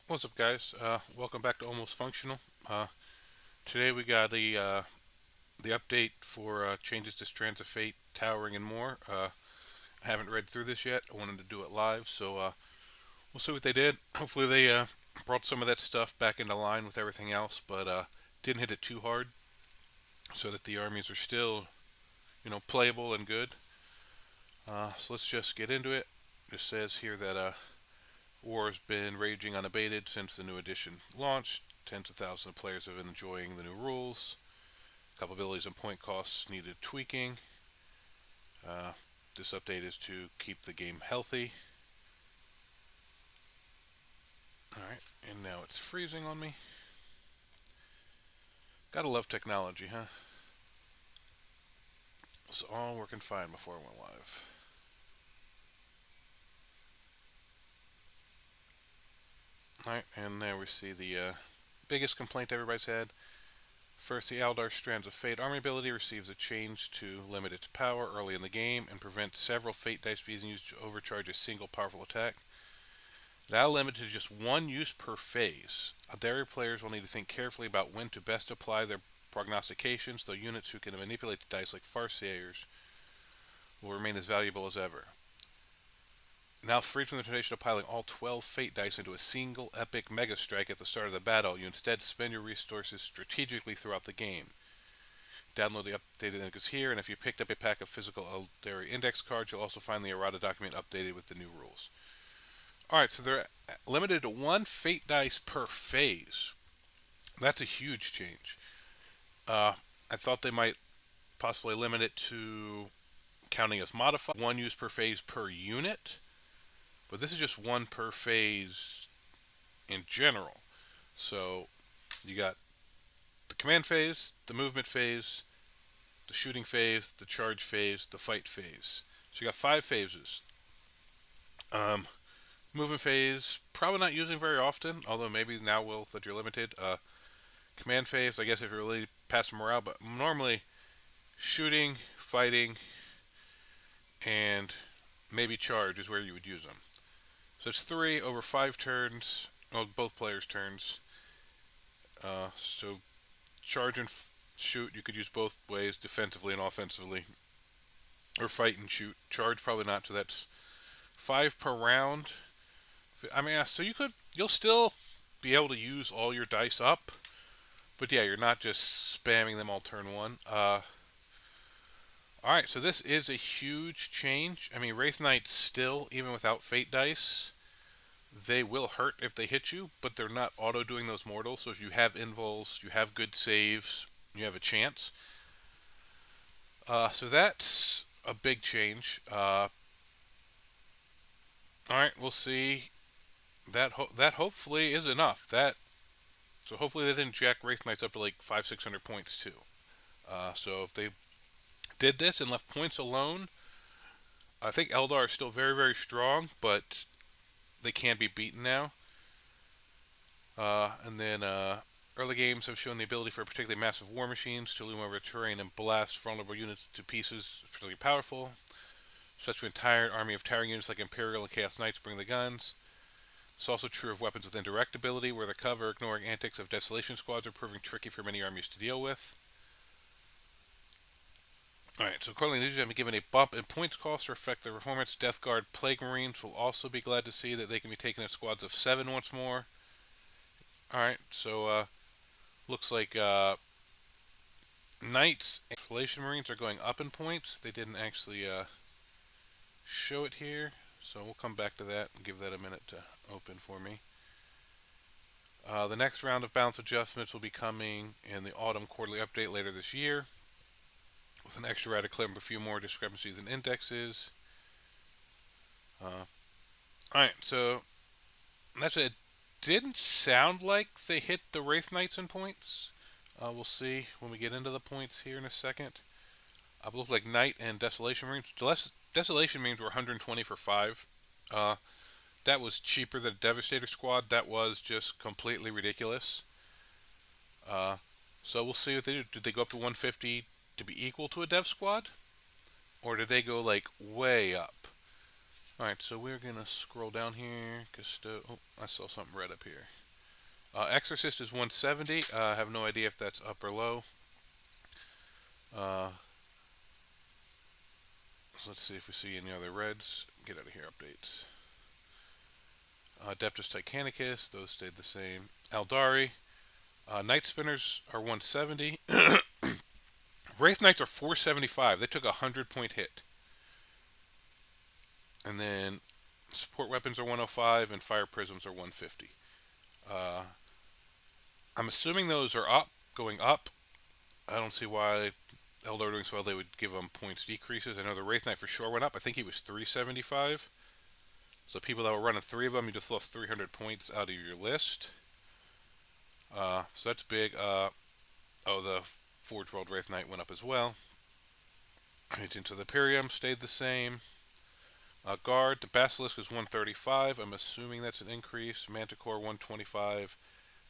What's up, guys? Welcome back to Almost Functional. Today we got the update for changes to Strands of Fate, Towering, and more. I haven't read through this yet. I wanted to do it live, so we'll see what they did. Hopefully they brought some of that stuff back into line with everything else, but didn't hit it too hard, so that the armies are still, playable and good. So let's just get into it. It says here that war has been raging unabated since the new edition launched. Tens of thousands of players have been enjoying the new rules. Couple abilities and point costs needed tweaking. Uh, this update is to keep the game healthy. Alright, and now it's freezing on me. Gotta love technology, huh? It was all working fine before it went live. Alright, and there we see the biggest complaint everybody's had. First, the Aldar Strands of Fate army ability receives a change to limit its power early in the game and prevent several Fate dice being used to overcharge a single powerful attack. Now limited to just one use per phase. Aldari players will need to think carefully about when to best apply their prognostications, though units who can manipulate the dice like Farseers will remain as valuable as ever. Now freed from the temptation of piling all 12 Fate dice into a single epic mega strike at the start of the battle, you instead spend your resources strategically throughout the game. Download the updated index here, and if you picked up a pack of physical Aldari index cards, you'll also find the errata document updated with the new rules. Alright, so they're limited to one Fate dice per phase. That's a huge change. I thought they might possibly limit it to counting as modified, one use per phase per unit. But this is just one per phase in general. So you got the command phase, the movement phase, the shooting phase, the charge phase, the fight phase. So you got 5 phases. Movement phase, probably not using very often, although maybe now will that you're limited. Command phase, I guess if you're really passing morale, but normally shooting, fighting, and maybe charge is where you would use them. So it's 3 over 5 turns, well, both players' turns. So charge and shoot, you could use both ways, defensively and offensively. Or fight and shoot. Charge, probably not, so that's 5 per round. I mean, so you'll still be able to use all your dice up. But yeah, you're not just spamming them all turn one. Alright, so this is a huge change. I mean, Wraith Knights still, even without Fate dice, they will hurt if they hit you, but they're not auto-doing those mortals. So if you have invuls, you have good saves, you have a chance. So that's a big change. Alright, we'll see. That hopefully is enough. So hopefully they didn't jack Wraith Knights up to like 500-600 points too. So if they did this and left points alone, I think Eldar is still very, very strong, but they can be beaten now. And then early games have shown the ability for particularly massive war machines to loom over terrain and blast vulnerable units to pieces, particularly powerful. Such an entire army of towering units like Imperial and Chaos Knights bring the guns. It's also true of weapons with indirect ability, where the cover ignoring antics of Desolation squads are proving tricky for many armies to deal with. Alright, so accordingly, these have been given a bump in points cost to affect their performance. Death Guard Plague Marines will also be glad to see that they can be taken in squads of 7 once more. Alright, so looks like Knights and Inflation Marines are going up in points. They didn't actually show it here, so we'll come back to that and give that a minute to open for me. The next round of balance adjustments will be coming in the autumn quarterly update later this year, with an extra rad to clear up a few more discrepancies in indexes. Alright, so that's it. It didn't sound like they hit the Wraith Knights in points. We'll see when we get into the points here in a second. It looked like Knight and Desolation Marines. Desolation Marines were 120 for 5. That was cheaper than a Devastator squad. That was just completely ridiculous. So we'll see what they do. Did they go up to 150 to be equal to a Dev squad? Or did they go like way up? Alright, so we're gonna scroll down here. Oh, I saw something red up here. Exorcist is 170. I have no idea if that's up or low. Uh, so let's see if we see any other reds. Get out of here, updates. Adeptus Titanicus, those stayed the same. Aldari. Night Spinners are 170. Wraith Knights are 475. They took a 100-point hit. And then support weapons are 105 and fire prisms are 150. Uh, I'm assuming those are up, going up. I don't see why Eldar doing so well they would give them points decreases. I know the Wraith Knight for sure went up. I think he was 375. So people that were running 3 of them, you just lost 300 points out of your list. So that's big. The Forge World Wraith Knight went up as well. Agents of the Imperium stayed the same. Guard, the Basilisk is 135. I'm assuming that's an increase. Manticore 125.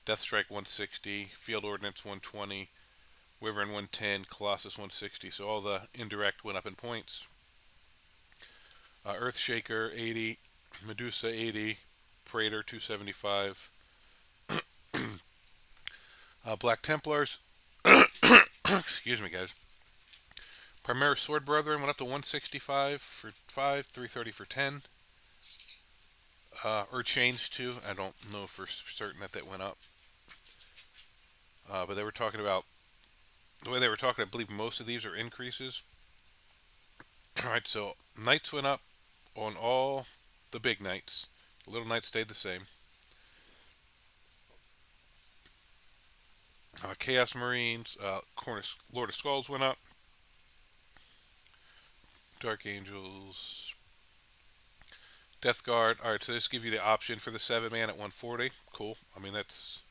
Deathstrike 160. Field Ordnance 120. Wyvern 110. Colossus 160. So all the indirect went up in points. Earthshaker 80. Medusa 80. Praetor 275. Black Templars. Excuse me, guys. Primaris Sword Brethren went up to 165 for 5, 330 for 10. Or changed to. I don't know for certain that went up. But they were talking about, the way they were talking, I believe most of these are increases. Alright, so Knights went up on all the big Knights. The little Knights stayed the same. Chaos Marines, Lord of Skulls went up. Dark Angels, Death Guard. Alright, so this gives you the option for the 7-man at 140. Cool. I mean, that's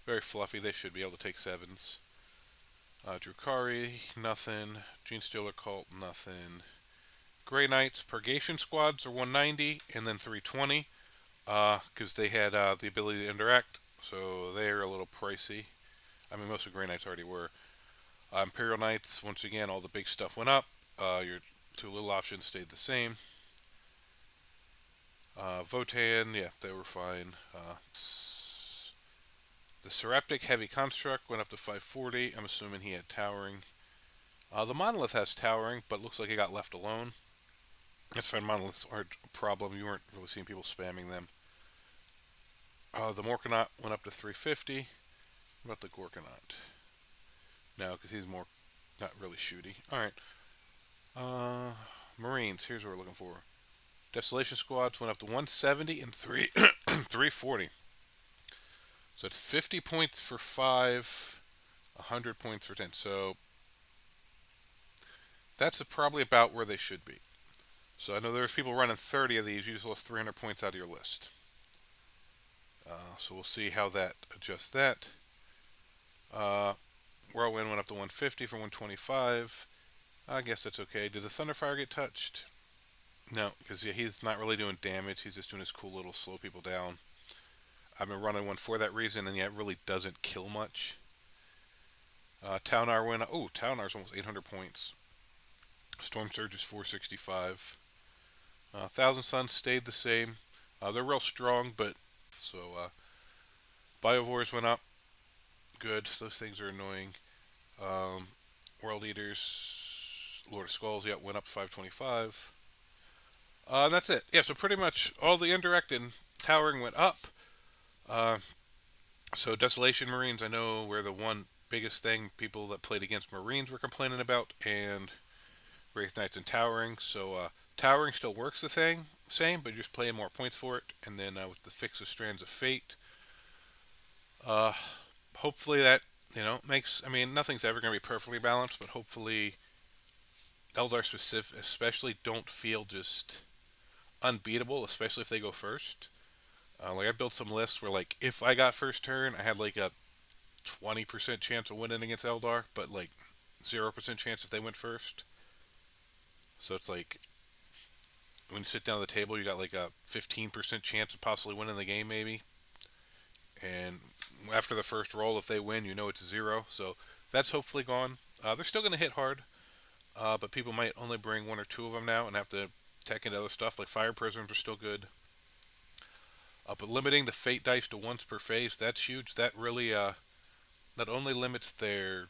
very fluffy. They should be able to take 7s. Drukari, nothing. Genestealer Cult, nothing. Grey Knights, Purgation Squads are 190, and then 320. Because they had the ability to interact, so they're a little pricey. I mean, most of Grey Knights already were. Imperial Knights, once again, all the big stuff went up. Your 2 little options stayed the same. Votan, yeah, they were fine. The Seraptic Heavy Construct went up to 540. I'm assuming he had Towering. The Monolith has Towering, but looks like it got left alone. That's fine, Monoliths aren't a problem. You weren't really seeing people spamming them. The Morkonaut went up to 350. What about the Gorkonaut? No, because he's more not really shooty. Alright. Marines, here's what we're looking for. Desolation Squads went up to 170 and 340. So it's 50 points for 5, 100 points for 10. So that's probably about where they should be. So I know there's people running 30 of these. You just lost 300 points out of your list. So we'll see how that adjusts that. Whirlwind went up to 150 for 125. I guess that's okay. Did the Thunderfire get touched? No, because yeah, he's not really doing damage. He's just doing his cool little slow people down. I've been running one for that reason, and yeah, it really doesn't kill much. Taunar went up. Oh, Taunar's almost 800 points. Storm Surge is 465. Thousand Suns stayed the same. They're real strong, but so Biovores went up. Good. Those things are annoying. World Eaters, Lord of Skulls, yeah, went up to 525. And that's it. Yeah, so pretty much all the indirect and towering went up. So Desolation Marines, I know, were the one biggest thing people that played against Marines were complaining about, and Wraith Knights and Towering. So Towering still works the same, but you're just playing more points for it. And then with the fix of Strands of Fate, hopefully that, makes, I mean, nothing's ever going to be perfectly balanced, but hopefully Eldar specific, especially, don't feel just unbeatable, especially if they go first. Like I built some lists where, like, if I got first turn, I had like a 20% chance of winning against Eldar, but like 0% chance if they went first. So it's like when you sit down at the table, you got like a 15% chance of possibly winning the game, maybe. And after the first roll, if they win, you know it's 0. So that's hopefully gone. They're still going to hit hard, but people might only bring 1 or 2 of them now and have to tech into other stuff, like fire prisms are still good. But limiting the fate dice to once per phase, that's huge. That really not only limits their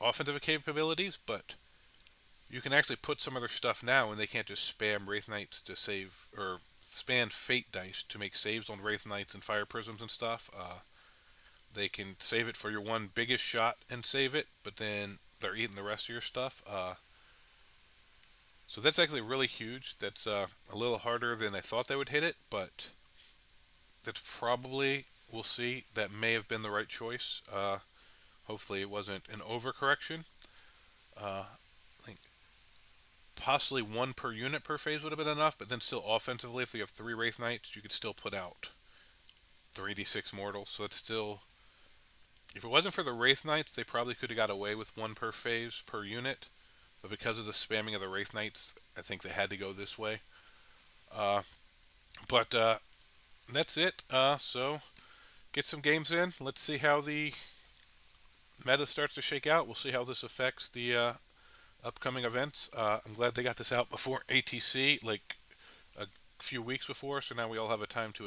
offensive capabilities, but you can actually put some of their stuff now, and they can't just spam Wraith Knights to save, or spam Fate dice to make saves on Wraith Knights and Fire Prisms and stuff. They can save it for your one biggest shot and save it, but then they're eating the rest of your stuff. So that's actually really huge. That's a little harder than I thought they would hit it, but that's probably, we'll see, that may have been the right choice. Hopefully it wasn't an overcorrection. I think possibly one per unit per phase would have been enough, but then still offensively, if you have 3 Wraith Knights, you could still put out 3d6 mortals. So it's still, if it wasn't for the Wraith Knights, they probably could have got away with 1 per phase per unit. But because of the spamming of the Wraith Knights, I think they had to go this way. But that's it. So get some games in. Let's see how the meta starts to shake out. We'll see how this affects the upcoming events. I'm glad they got this out before ATC, like a few weeks before, so now we all have a time to